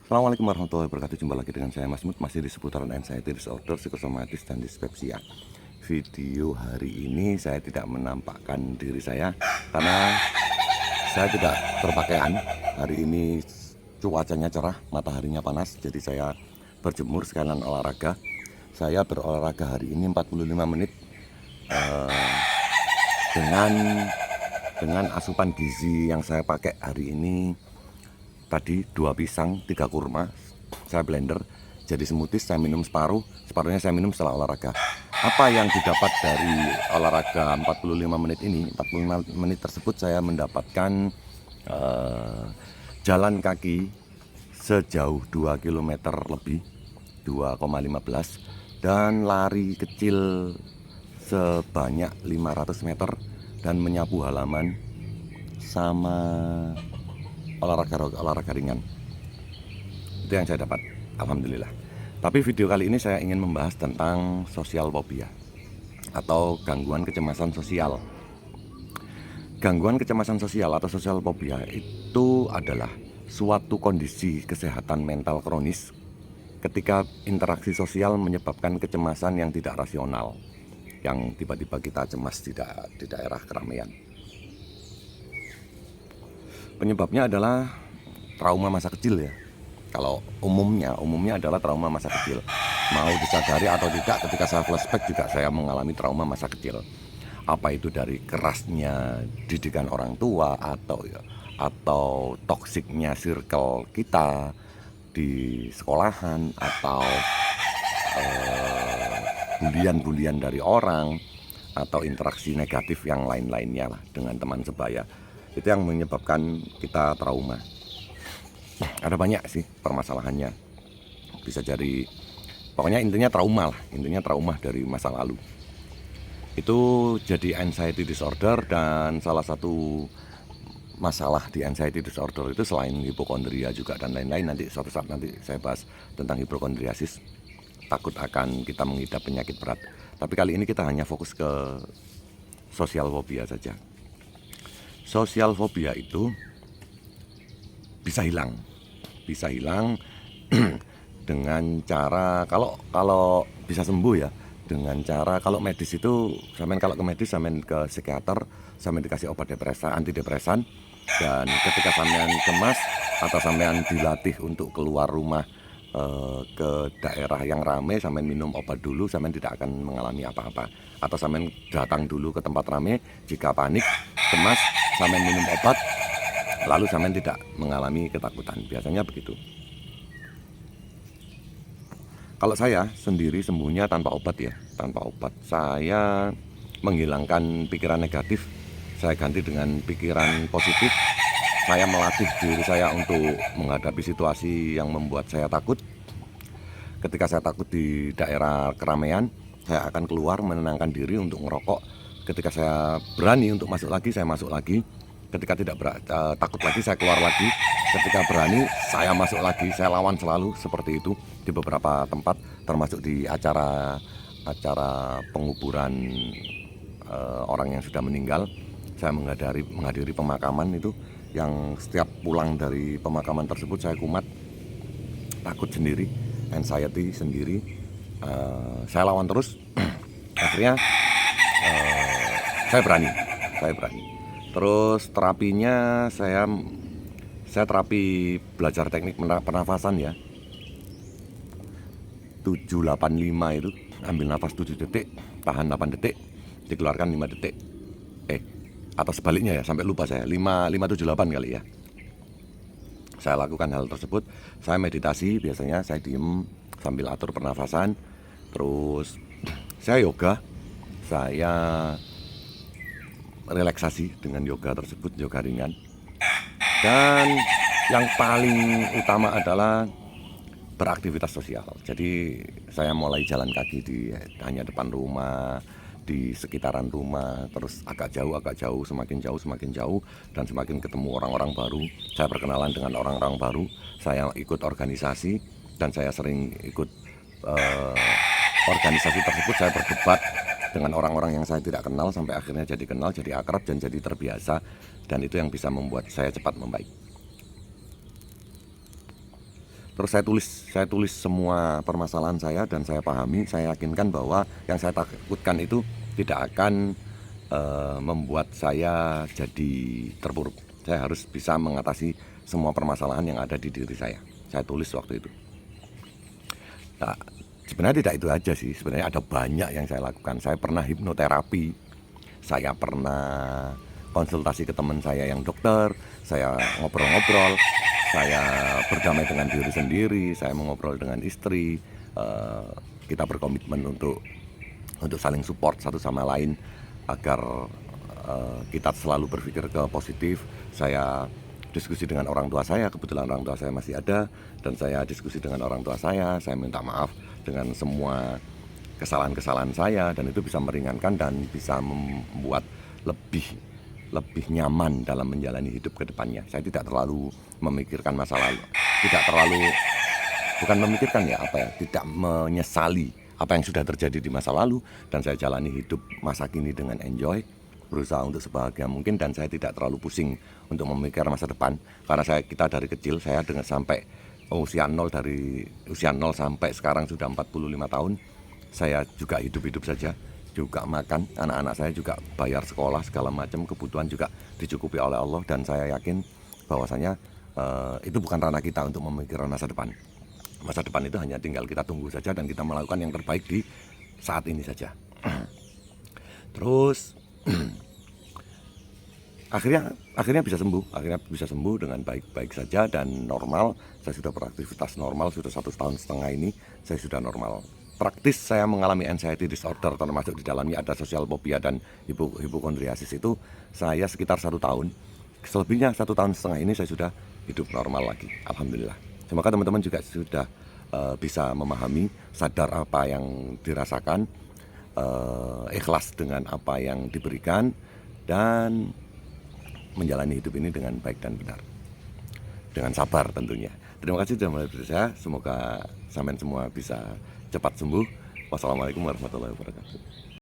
Assalamualaikum warahmatullahi wabarakatuh. Jumpa lagi dengan saya Mas Mut, masih di seputaran anxiety disorder, psikosomatis, dan dispepsia. Video hari ini saya tidak menampakkan diri saya karena saya tidak berpakaian. Hari ini cuacanya cerah, mataharinya panas, jadi saya berjemur sekalian olahraga. Saya berolahraga hari ini 45 menit dengan asupan gizi yang saya pakai hari ini. Tadi 2 pisang, 3 kurma, saya blender jadi smoothies. Saya minum separuhnya saya minum setelah olahraga. Apa yang didapat dari olahraga 45 menit ini? 45 menit tersebut saya mendapatkan jalan kaki sejauh 2 km lebih, 2,15, dan lari kecil sebanyak 500 meter, dan menyapu halaman sama olahraga ringan. Itu yang saya dapat, alhamdulillah. Tapi video kali ini saya ingin membahas tentang sosial fobia atau gangguan kecemasan sosial. Gangguan kecemasan sosial atau sosial fobia itu adalah suatu kondisi kesehatan mental kronis ketika interaksi sosial menyebabkan kecemasan yang tidak rasional, yang tiba-tiba kita cemas di daerah keramaian. Penyebabnya adalah trauma masa kecil ya. Kalau umumnya adalah trauma masa kecil. Mau disadari atau tidak, ketika saya flashback juga saya mengalami trauma masa kecil. Apa itu dari kerasnya didikan orang tua atau toksiknya circle kita di sekolahan, atau bulian dari orang, atau interaksi negatif yang lain-lainnya lah dengan teman sebaya. Itu yang menyebabkan kita trauma. Ada banyak sih permasalahannya, bisa jadi, pokoknya intinya trauma lah, intinya trauma dari masa lalu. Itu jadi anxiety disorder, dan salah satu masalah di anxiety disorder itu selain hipokondria juga dan lain-lain. Nanti suatu saat nanti saya bahas tentang hipokondriasis, takut akan kita mengidap penyakit berat. Tapi kali ini kita hanya fokus ke sosial fobia saja. Sosial fobia itu bisa hilang dengan cara, kalau bisa sembuh ya, dengan cara, kalau medis itu kalau ke medis sampean ke psikiater, sampean dikasih obat antidepresan, dan ketika sampean cemas atau sampean dilatih untuk keluar rumah ke daerah yang ramai, sampean minum obat dulu, sampean tidak akan mengalami apa-apa. Atau sampean datang dulu ke tempat ramai, jika panik, cemas, sampean minum obat, lalu sampean tidak mengalami ketakutan. Biasanya begitu. Kalau saya sendiri sembuhnya tanpa obat ya, tanpa obat. Saya menghilangkan pikiran negatif, saya ganti dengan pikiran positif. Saya melatih diri saya untuk menghadapi situasi yang membuat saya takut. Ketika saya takut di daerah keramaian, saya akan keluar menenangkan diri untuk ngerokok. Ketika saya berani untuk masuk lagi, saya masuk lagi. Ketika tidak takut lagi, saya keluar lagi. Ketika berani, saya masuk lagi. Saya lawan selalu seperti itu di beberapa tempat, termasuk di acara penguburan orang yang sudah meninggal. Saya menghadiri pemakaman itu, yang setiap pulang dari pemakaman tersebut saya kumat, takut sendiri, anxiety sendiri. Saya lawan terus. Akhirnya saya berani. Terus terapinya saya terapi belajar teknik pernafasan ya, 785 itu, ambil nafas 7 detik, tahan 8 detik, dikeluarkan 5 detik. Atau sebaliknya ya, sampai lupa saya, 578 kali ya. Saya lakukan hal tersebut. Saya meditasi, biasanya saya diem sambil atur pernafasan. Terus saya yoga, saya relaksasi dengan yoga tersebut, yoga ringan. Dan yang paling utama adalah beraktivitas sosial. Jadi saya mulai jalan kaki hanya depan rumah, di sekitaran rumah, terus agak jauh, semakin jauh, dan semakin ketemu orang-orang baru. Saya berkenalan dengan orang-orang baru. Saya ikut organisasi, dan saya sering ikut organisasi tersebut. Saya berdebat dengan orang-orang yang saya tidak kenal, sampai akhirnya jadi kenal, jadi akrab, dan jadi terbiasa. Dan itu yang bisa membuat saya cepat membaik. Terus saya tulis semua permasalahan saya dan saya pahami, saya yakinkan bahwa yang saya takutkan itu tidak akan membuat saya jadi terpuruk. Saya harus bisa mengatasi semua permasalahan yang ada di diri saya. Saya tulis waktu itu. Nah, sebenarnya tidak itu aja sih. Sebenarnya ada banyak yang saya lakukan. Saya pernah hipnoterapi, saya pernah konsultasi ke teman saya yang dokter, saya ngobrol-ngobrol, saya berdamai dengan diri sendiri, saya mengobrol dengan istri. Kita berkomitmen untuk saling support satu sama lain agar kita selalu berpikir ke positif. Saya diskusi dengan orang tua saya, kebetulan orang tua saya masih ada, dan saya diskusi dengan orang tua saya minta maaf dengan semua kesalahan-kesalahan saya, dan itu bisa meringankan dan bisa membuat lebih nyaman dalam menjalani hidup ke depannya. Saya tidak terlalu memikirkan masa lalu, bukan memikirkan tidak menyesali apa yang sudah terjadi di masa lalu, dan saya jalani hidup masa kini dengan enjoy, berusaha untuk sebahagia mungkin, dan saya tidak terlalu pusing untuk memikirkan masa depan karena kita dari kecil, saya dengan sampai usia 0 sampai sekarang sudah 45 tahun, saya juga hidup saja, juga makan, anak-anak saya juga bayar sekolah, segala macam kebutuhan juga dicukupi oleh Allah, dan saya yakin bahwasanya itu bukan ranah kita untuk memikirkan masa depan. Masa depan itu hanya tinggal kita tunggu saja dan kita melakukan yang terbaik di saat ini saja. Terus akhirnya bisa sembuh dengan baik-baik saja dan normal. Saya sudah beraktivitas normal, sudah 1,5 tahun ini saya sudah normal. Praktis saya mengalami anxiety disorder, termasuk di dalamnya ada sosial fobia dan hipokondriasis. Itu saya sekitar 1 tahun. Selebihnya 1,5 tahun ini saya sudah hidup normal lagi, alhamdulillah. Semoga teman-teman juga sudah bisa memahami, sadar apa yang dirasakan, ikhlas dengan apa yang diberikan, dan menjalani hidup ini dengan baik dan benar, dengan sabar tentunya. Terima kasih sudah melihat video saya. Semoga sampean semua bisa cepat sembuh. Wassalamualaikum warahmatullahi wabarakatuh.